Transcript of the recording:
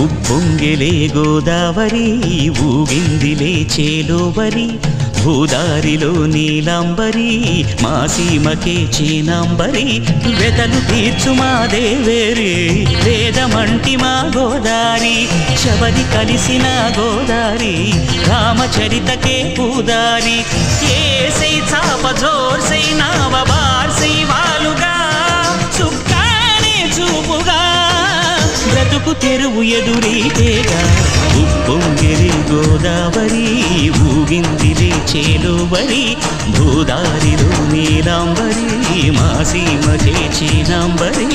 ఉప్పొంగెలే గోదావరి ఊగిందిలే చేలోవరి భూదారిలో నీలాంబరి మా సీమకే చీనాంబరి వెతలు తీర్చు మా దేవేరి వేదమంటి మా గోదారి శబరి కలిసిన గోదారి రామచరితకే పూదారి ఏసై చాప జోర్సై నావ బార్సై వాలుగా చుక్కానే చూపుగా బ్రతుకు తెరువు ఎదురీతేగా ఉప్పొంగిరి గోదావరి ఊగిందిలే చేలోవరి భూదారిలో నీలాంబరి మా సీమకే చీనాంబరి